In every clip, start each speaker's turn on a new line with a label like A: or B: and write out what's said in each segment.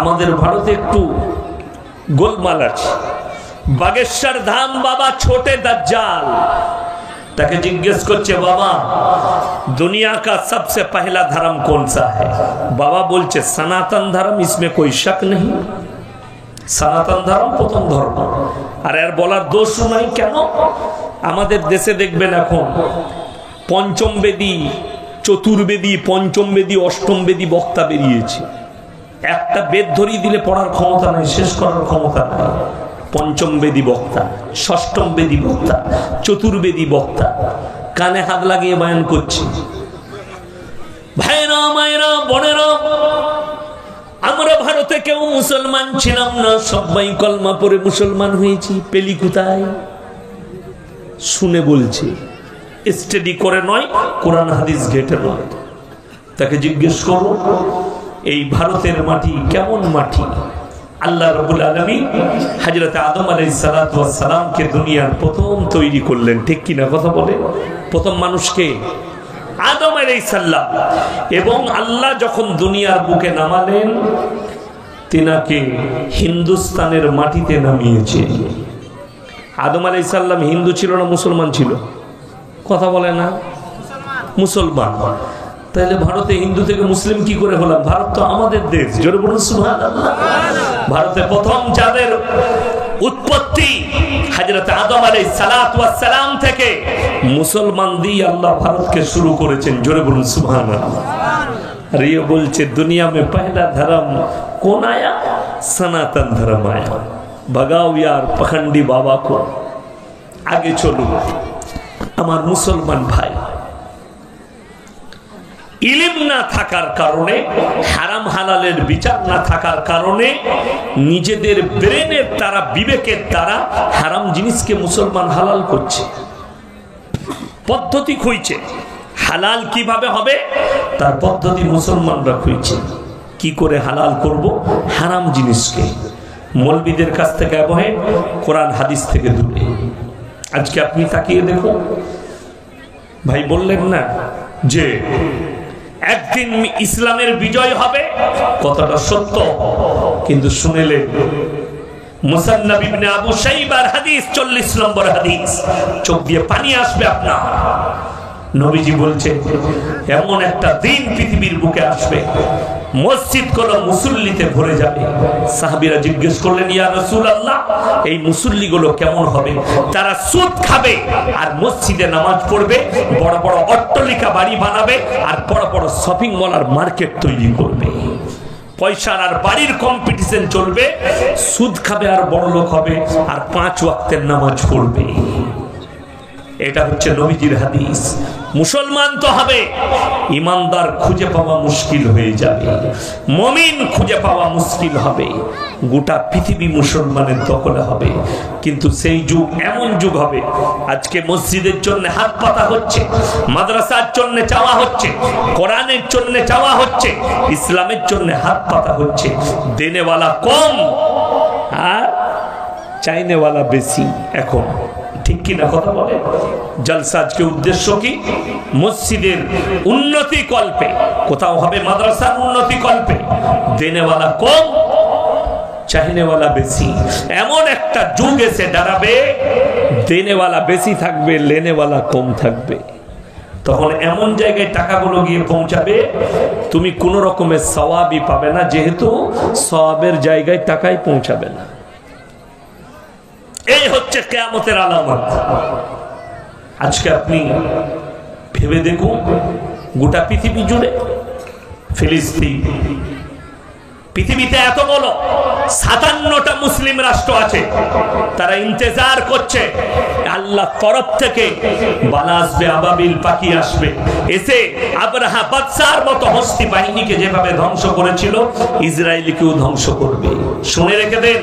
A: আমাদের ভারতে একটু গোলমাল আছে। बागेश्वर धाम बाबा छोटे दज्जाल ताके जिज्ञेस करछे बाबा दुनिया का सबसे पहला धर्म कौन सा है? बाबा बोलछे सनातन धर्म, इसमें कोई शक नहीं। सनातन धर्म प्रथम धर्म। और एर बोलार दोष नहीं केन? आमादेर देशे देखबेन एखन पंचम बेदी, चतुर्वेदी, पंचम बेदी, अष्टम बेदी बक्ता बेरिয়েছে। একটা বেদ ধরিয়ে দিলে পড়ার ক্ষমতা নাই, শেষ করার ক্ষমতা নাই। पंचम बेदी बक्ता, षष्टम बेदी बक्ता, चतुर्वेदी बक्ता काने हाथ लागिए बयान करছি। भाईरा मायरा बोनेरा আমরা ভারতে কেউ মুসলমান ছিলাম না, সবাই কলমা পড়ে মুসলমান হয়েছি। পেলি কোথায়? শুনে বলছি, স্টাডি করে নয়, কোরআন হাদিস ঘেটে নয়। তাকে জিজ্ঞেস করো এই ভারতের মাটি কেমন মাটি? আল্লাহ রাব্বুল আলামিন হযরত আদম আলাইহিস সালাতু ওয়াস সালাম কে দুনিয়ার প্রথম তৈরি করলেন, ঠিক কি না কথা বলে? প্রথম মানুষকে আদম আলাইহিস সালাম। এবং আল্লাহ যখন দুনিয়ার বুকে নামালেন তিনাকে হিন্দুস্তানের মাটিতে নামিয়েছে। আদম আলাইহিস সালাম হিন্দু ছিল না মুসলমান ছিল? কথা বলে না? মুসলমান। তাহলে ভারতে হিন্দু থেকে মুসলিম কি করে হলাম? ভারত তো আমাদের দেশ। জোরে বলুন সুবহানাল্লাহ। ভারতে প্রথম যাদের উৎপত্তি হযরত আদম আলাইহিস সালাতু ওয়াস সালাম থেকে, মুসলমান দিয়ে আল্লাহ ভারতকে শুরু করেছেন। জোরে বলুন সুবহানাল্লাহ। আর ये बोलছে दुनिया में पहला धर्म कौन आया? सनातन धर्म आया। भगाओ यार पखंडी बाबा को। आगे चलो আমার মুসলমান ভাই, ইলম না থাকার কারণে, হারাম হালালের বিচার না থাকার কারণে নিজেদের ব্রেনের দ্বারা, বিবেকের দ্বারা হারাম জিনিসকে মুসলমান হালাল করছে। পদ্ধতি খুঁজছে হালাল কিভাবে হবে, তার পদ্ধতি মুসলমানরা খুঁজছে। কি করে হালাল করব হারাম জিনিসকে? মৌলবীদের কাছ থেকে অ্যাভয়েড, কোরআন হাদিস থেকে দূরে। আজকে আপনি তাকিয়ে দেখুন, ভাই বললেন না যে একদিন ইসলামের বিজয় হবে, কথাটা সত্য, কিন্তু শুনেলেন মুসান্নাফ ইবনে আবু শাইবার হাদিস 40 নম্বর হাদিস, চোখ দিয়ে পানি আসবে আপনার। নবীজি বলছে এমন একটা দিন পৃথিবীর বুকে আসবে মসজিদ গুলো মুসল্লিতে ভরে যাবে। সাহাবীরা জিজ্ঞেস করলেন ইয়া রাসূলুল্লাহ এই মুসল্লিগুলো কেমন হবে? তারা সুদ খাবে আর মসজিদে নামাজ পড়বে, বড় বড় অট্টালিকা বাড়ি বানাবে আর বড় বড় শপিং মল আর মার্কেট তৈরি করবে। পয়সার আর বাড়ির কম্পিটিশন চলবে, সুদ খাবে আর বড় লোক হবে আর 5 ওয়াক্তের নামাজ পড়বে। এটা হচ্ছে নবীজির হাদিস। মুসলমান তো হবে, ইমানদার খুঁজে পাওয়া মুশকিল হয়ে যাবে, মুমিন খুঁজে পাওয়া মুশকিল হবে, গোটা পৃথিবী মুসলমানের দখলে হবে। কিন্তু সেই যুগ এমন যুগ হবে, আজকে মসজিদের জন্য হাত পাতা হচ্ছে, মাদ্রাসার জন্য চাওয়া হচ্ছে, কোরআনের জন্য চাওয়া হচ্ছে, ইসলামের জন্য হাত পাতা হচ্ছে। দেনেওয়ালা কম আর চাইনেওয়ালা বেশি এখন, ঠিক কি না কথা বলে? জলসা আজকে উদ্দেশ্য কি? মসজিদের উন্নতি কল্পে, কোথাও হবে মাদ্রাসার উন্নতি কল্পে। দেনেওয়ালা কম, চাইনেওয়ালা বেশি। এমন একটা যুগ এসে দাঁড়াবে, দেনেওয়ালা বেশি থাকবে, লেনেওয়ালা কম থাকবে। তখন এমন জায়গায় টাকাগুলো গিয়ে পৌঁছাবে তুমি কোন রকমের সওয়াবই পাবে না, যেহেতু সওয়াবের জায়গায় টাকাই পৌঁছাবে না। এই হচ্ছে কিয়ামতের আলামত। আজকে আপনি ভেবে দেখুন, গোটা পৃথিবী জুড়ে ফিলিস্তিন, পৃথিবীতে এত বড় 57টা মুসলিম রাষ্ট্র আছে, তারা ইন্তজার করছে আল্লাহ তরফ থেকে বালা আসবে, আবাবিল পাখি আসবে, এসে আবরাহা বাদশার মতো হস্তি বাহিনীকে যেভাবে ধ্বংস করেছিল ইসরায়েলকেও ধ্বংস করবে। শুনে রেখে দেন,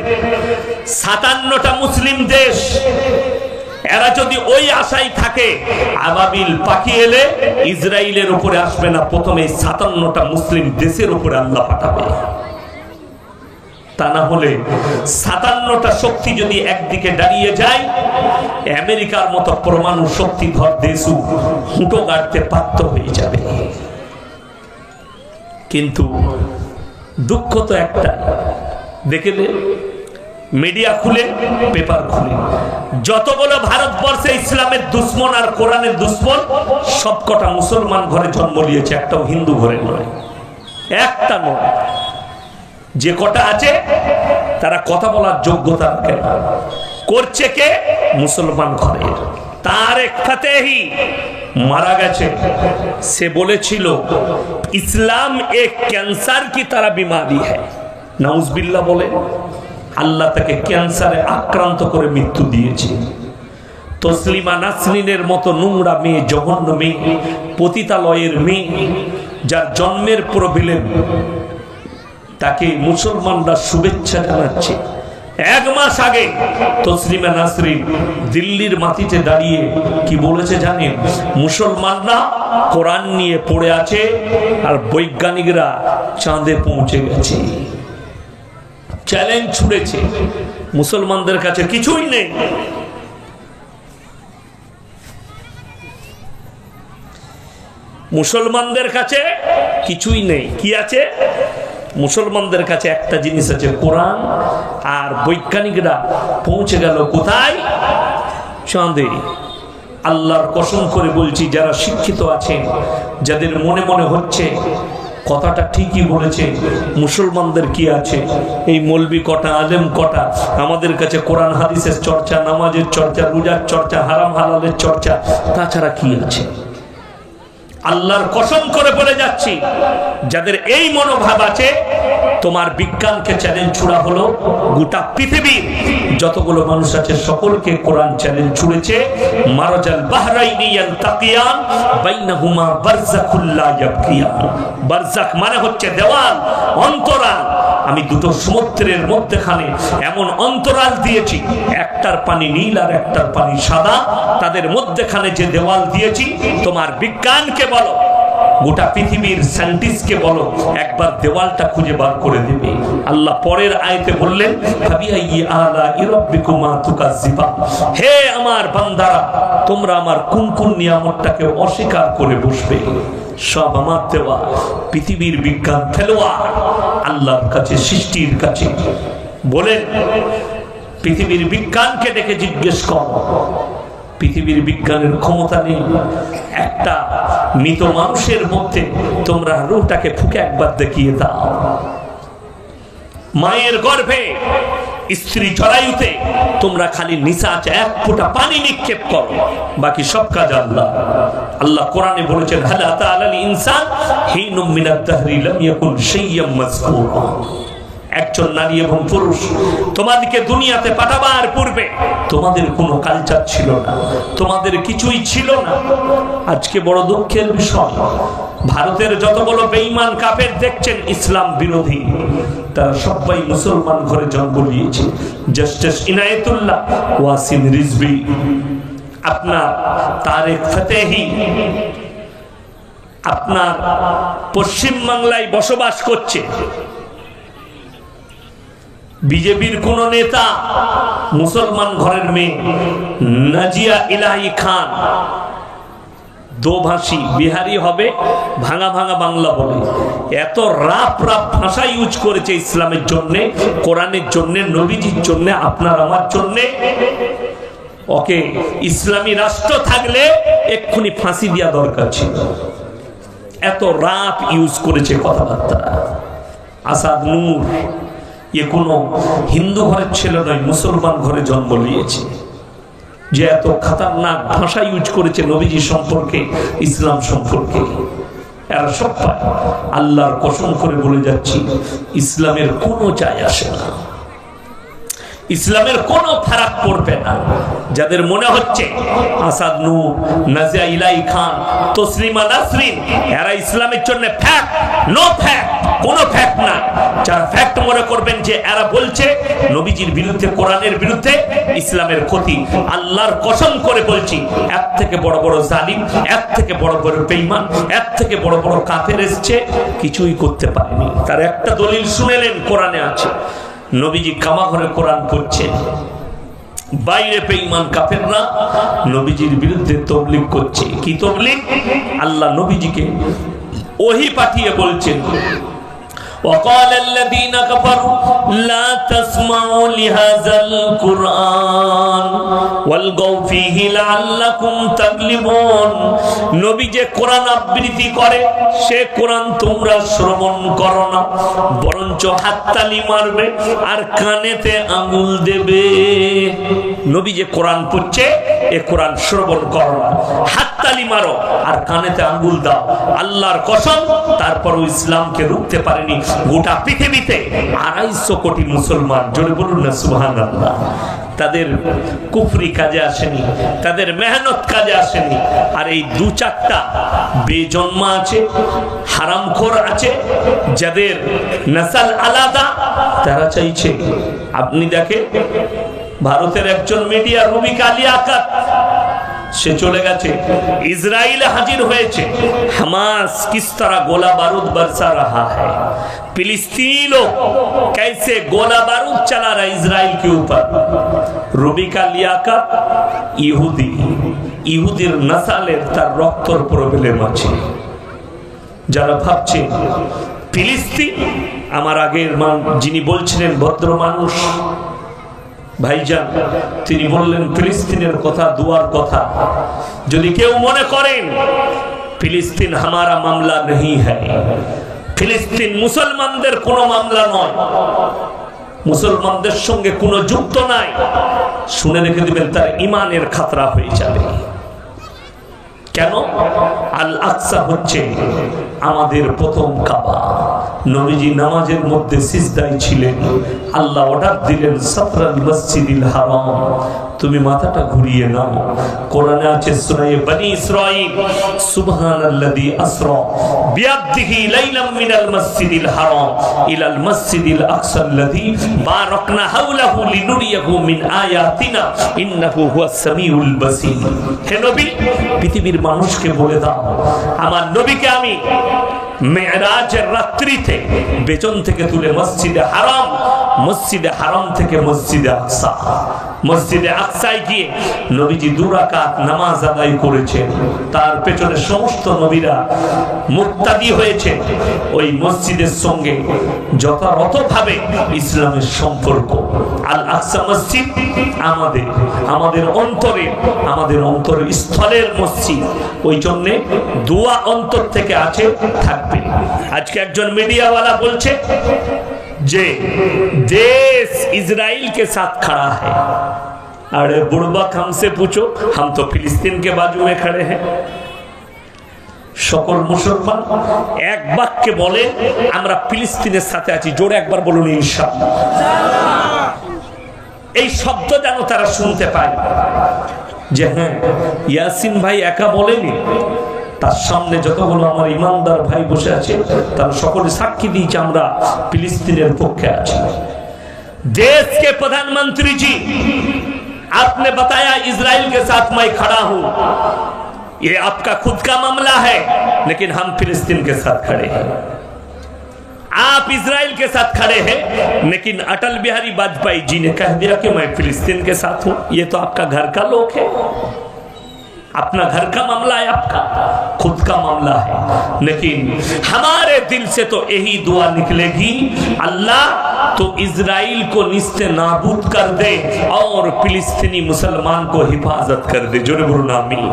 A: 57টা মুসলিম দেশ, এরা যদি ওই আশায় থাকে আবাবিল পাখি এলে ইসরায়েলের উপরে আসবে না, প্রথমে 57টা মুসলিম দেশের উপরে আল্লাহ পাঠাবে। তা না হলে 57টা শক্তি যদি একদিকে দাঁড়িয়ে যায়, আমেরিকার মতো পরমাণু শক্তিধর দেশও হুঁটো গাড়তে বাধ্য হয়ে যাবে। কিন্তু দুঃখ তো একটা, দেখলে মিডিয়া খুলে, পেপার খুলে, যতগুলো ভারতবর্ষে ইসলামের দুশ্মন আর কোরআনের দুশ্মন সবকটা মুসলমান ঘরে জন্ম নিয়েছে, একটাও হিন্দু ঘরে নয়, একটা নয়। যে কটা আছে তারা কথা বলার যোগ্যতা রাখে না, করছে কে? মুসলমান ঘরে। তারেক ফতেহি মারা গেছে, সে বলেছিল ইসলাম এক ক্যান্সার কি তারা বিমারি হ্যায়, নাউজুবিল্লাহ বলে। আল্লাহ তাকে ক্যান্সারে আক্রান্ত করে মৃত্যু দিয়েছে। তসলিমা নাসরিনের মতো নোংরা মেয়ে, জঘন্য মেয়ে, পতিতালয়ের মেয়ে, যার জন্মের প্রবলেম, তাকে মুসলমানরা শুভেচ্ছা জানাচ্ছে। 1 মাস আগে তসলিমা নাসরিন দিল্লির মাটিতে দাঁড়িয়ে কি বলেছে জানেন? মুসলমানরা কোরআন নিয়ে পড়ে আছে আর বৈজ্ঞানিকরা চাঁদে পৌঁছে গেছে। চ্যালেঞ্জ ছুড়েছে, মুসলমানদের কাছে কিছুই নেই। মুসলমানদের কাছে কিছুই নেই। কি আছে? মুসলমানদের কাছে একটা জিনিস আছে, কোরআন। আর বৈজ্ঞানিকরা পৌঁছে গেল কোথায়? চাঁদে। আল্লাহর কসম করে বলছি, যারা শিক্ষিত আছেন, যাদের মনে মনে হচ্ছে কথাটা ঠিকই বলেছে, মুসলমানদের কি আছে? এই মৌলবি কটা, আলেম কটা, আমাদের কাছে কোরআন হাদিসের চর্চা, নামাজের চর্চা, রোজার চর্চা, হারাম হালালের চর্চা, তাছাড়া কি আছে? আল্লাহর কসম করে বলে যাচ্ছি, যাদের এই মনোভাব আছে, তোমার বিজ্ঞানকে চ্যালেঞ্জ ছুড়া হলো। গোটা পৃথিবীর যতগুলো মানুষ আছে সকলকে কোরআন চ্যালেঞ্জ ছুড়েছে। মারাজাল বাহরাইনি ইয়ালতাকিয়ান বাইনাহুমা বারযাকুল লা ইয়াবকিয়ান। বারযাক মানে হচ্ছে দেওয়াল, অন্তরাল। আমি দুটো সমুদ্রের মধ্যখানে এমন অন্তরাল দিয়েছি, একটার পানি নীল আর একটার পানি সাদা, তাদের মধ্যখানে যে দেওয়াল দিয়েছি, তোমার বিজ্ঞানকে বলো, গোটা পৃথিবীর সায়েন্টিস্টকে বলো, একবার দেওয়ালটা খুঁজে বার করে দেবে। আল্লাহ পরের আয়াতে বললেন, ফাবিআইয়ি আলাঈ রাব্বিকুমা তুকাজ্জিবান। হে আমার বান্দারা, তোমরা আমার কোন কোন নিয়ামতটাকে অস্বীকার করে বসবে? সব আমার দেওয়া। পৃথিবীর বিজ্ঞান খেলোয়াড় আল্লাহর কাছে, সৃষ্টির কাছে। বলেন, পৃথিবীর বিজ্ঞানকে ডেকে জিজ্ঞেস কর, পৃথিবীর বিজ্ঞানের ক্ষমতা নেই একটা মৃত মানুষের মধ্যে তোমরা রূহটাকে ফুঁকে একবার দেখিয়ে দাও। মায়ের গর্ভে স্ত্রী জরায়ুতে তোমরা খালি নিসাচ 1 ফোঁটা পানি নিক্ষেপ করো, বাকি সব কাজ আল্লাহ। আল্লাহ কোরআনে বলেছেন, হাল আতা আলাল ইনসান হিনুম মিনাদ দাহরি লাম ইয়াকুন শাইয়্যাম মাযকুরা। একজন নারী এবং পুরুষ তোমাদেরকে দুনিয়াতে পাঠাবার পূর্বে তোমাদের কোনো কালচার ছিল না, তোমাদের কিছুই ছিল না। আজকে বড় দুঃখের বিষয়, ভারতের যতগুলো বেঈমান কাফের দেখছেন ইসলাম বিরোধী, তারা সবাই মুসলমান ঘরে জন্ম নিয়েছে। জাস্টিস ইনায়েতুল্লাহ, ওয়াসিম রিজভী, আপনার তারেক ফতেহি, আপনার পশ্চিম বাংলায় বসবাস করছে। বিজেপির কোন নেতা মুসলমান ঘরের মেয়ে নাজিয়া ইলাহি খান, দোভাষী, বিহারি হবে, ভাঙা ভাঙা বাংলা বলে, এত রাপ রাপ ভাষা ইউজ করেছে ইসলামের জন্য, কোরআনের জন্য, নবীজির জন্য, আপনার আমার জন্য। ওকে ইসলামী রাষ্ট্র থাকলে এক্ষুনি ফাঁসি দেওয়া দরকার ছিল, এত রাপ ইউজ করেছে কথাবার্তা। আসাদ নূর এ কোনো হিন্দু ঘরের ছেলে নয়, মুসলমান ঘরে জন্ম নিয়েছে। যে এত খতরনাক ভাষা ইউজ করেছে নবীজি সম্পর্কে, ইসলাম সম্পর্কে, এরা সব পায়। আল্লাহর কসম করে বলে যাচ্ছি, ইসলামের কোনো যায় আসে না, ইসলামের কোনো ফারাক পড়বে না। যাদের মনে হচ্ছে আসাদ নূর, নাজিয়া ইলাহি খান, তসলিমা নাসরিন এরা ইসলামের জন্য ফ্যাক্ট, নো ফ্যাক্ট, কোনো ফ্যাক্ট না। যারা ফ্যাক্ট মনে করবেন যে এরা বলছে নবীজির বিরুদ্ধে, কোরআনের বিরুদ্ধে, ইসলামের ক্ষতি, আল্লাহর কসম করে বলছি, এর থেকে বড় বড় জালিম, এর থেকে বড় বড় বেঈমান, এর থেকে বড় বড় কাফের এসছে, কিছুই করতে পারেনি। তার একটা দলিল শুনেলেন, কোরআনে আছে, নবীজি কামা ঘরে কোরআন পড়ছেন, বাইরে বেঈমান কাফেররা নবীজির বিরুদ্ধে তবলিগ করছে। কি তবলিগ? আল্লাহ নবীজিকে ওহী পাঠিয়ে বলছেন, وقال الذين كفروا لا تسمعوا لهذا القرآن والغوا فيه لعلكم تغلبون। নবী যে কোরআন আবৃত্তি করে সে কোরআন তোমরা শ্রবণ করো না, বরঞ্চ হাততালি মারবে আর কানেতে আঙুল দেবে। নবী যে কোরআন পড়ছে এ কোরআন শ্রবণ করো না, হাততালি মারো আর কানেতে আঙুল দাও। আল্লাহর কসম, তারপরও ইসলামকে রুখতে পারেনি গোটা পৃথিবীতে 250 কোটি মুসলমান। জোরে বলুন না সুবহানাল্লাহ। তাদের কুফরি কাজে আসেনি, তাদের মেহনত কাজে আসেনি। আর এই 2-4টা বেজন্মা আছে, হারামখোর আছে, যাদের নসল আলাদা, তারা চাইছে। আপনি দেখেন ভারতের একজন মিডিয়া রুবিকা লিয়াকত, সে চলে গেছে, ইসরায়েলে হাজির হয়েছে। হামাস किस तरह गोला बारूद बरसा रहा है, फिलिस्तीनी लोग कैसे गोला बारूद चला रहा है इजराइल के ऊपर। রুবিকা লিয়াকত ইহুদি, ইহুদির নসলের তার রক্তর প্রবলেম আছে। যারা ভাবছে ফিলিস্তিন, আমার আগের যিনি বলছিলেন ভদ্র মানুষ ভাইজান, তিনি বললেন ফিলিস্তিনের কথা, দুয়ার কথা। যদি কেউ মনে করেন ফিলিস্তিন হামারা মামলা नहीं है, ফিলিস্তিন মুসলমানদের কোনো মামলা নয়, মুসলমানদের সঙ্গে কোনো যুক্ত নাই, শুনে রেখে দিবেন তার ইমানের খাতরা হয়ে যাবে। কেন? আল আকসা হচ্ছে আমাদের প্রথম কাবা। নবীজি নামাজের মধ্যে সিজদায় ছিলেন, আল্লাহ অর্ডার দিলেন সাতরাল মসজিদিল হারাম, তুমি মাথাটা ঘুরিয়ে নাও। কোরআনে আছে সূরা বনি ইসরাঈল, সুবহানাল্লাযী আসরা বিআবদিহি লাইলাম মিনাল মসজিদিল হারাম ইলাল মসজিদিল আকসাল্লাযী বারাকনা হাওলাহু লিনুরিয়াহু মিন আয়াতিনা ইন্নাহু হুয়াস সামিউল বাসীর। হে নবী, পৃথিবীর মানুষকে বলে দাও আমার নবীকে আমি মেরাজের রাত্রিতে বেচন থেকে তুলে মসজিদে হারাম থেকে মসজিদে আকসা, মসজিদে আকসায় গিয়ে নবীজি 2 রাকাত নামাজ আদায় করেছেন। তার পেছনে সমস্ত নবীরা মুক্তাদি হয়েছে। ওই মসজিদের সঙ্গে যথাযথভাবে ইসলামের সম্পর্ক। আল আকসা মসজিদ আমাদের অন্তরের স্থলের মসজিদ। ওই জন্য দোয়া অন্তর থেকে আছে, থাকবে। আজকে একজন মিডিয়াওয়ালা বলছে যে देश इजराइल के साथ खड़ा है। अरे बुड़बक, हमसे पूछो, हम तो फिलिस्तीन के बाजू में खड़े हैं। সকল মুসলমান এক বাক্যে বলে আমরা ফিলিস্তিনের সাথে আছি। জোরে একবার বলুন ইনশাআল্লাহ। এই শব্দ যেন তারা শুনতে পায় যে হ্যাঁ, ইয়াসিন ভাই একা বলেনি, তার সামনে যতগুলো আমার ইমানদার ভাই বসে আছে তারা সকলে সাক্ষী দিয়েছে আমরা ফিলিস্তিনের পক্ষে আছি। देश के प्रधानमंत्री जी, आपने बताया इजराइल के साथ मैं खड़ा हूं, ये आपका खुद का मामला है, लेकिन हम फिलिस्तीन के साथ खड़े हैं। आप इजराइल के साथ खड़े हैं, लेकिन अटल बिहारी वाजपेयी जी ने कह दिया कि मैं फिलिस्तीन के साथ हूं। ये तो आपका घर का लोग है, अपना घर का मामला है, आपका खुद का मामला है। लेकिन हमारे दिल से तो यही दुआ निकलेगी, अल्लाह तो इजराइल को निस्ते नाबूद कर दे और फिलिस्तीनी मुसलमान को हिफाजत कर दे। जो बोलना आमीन।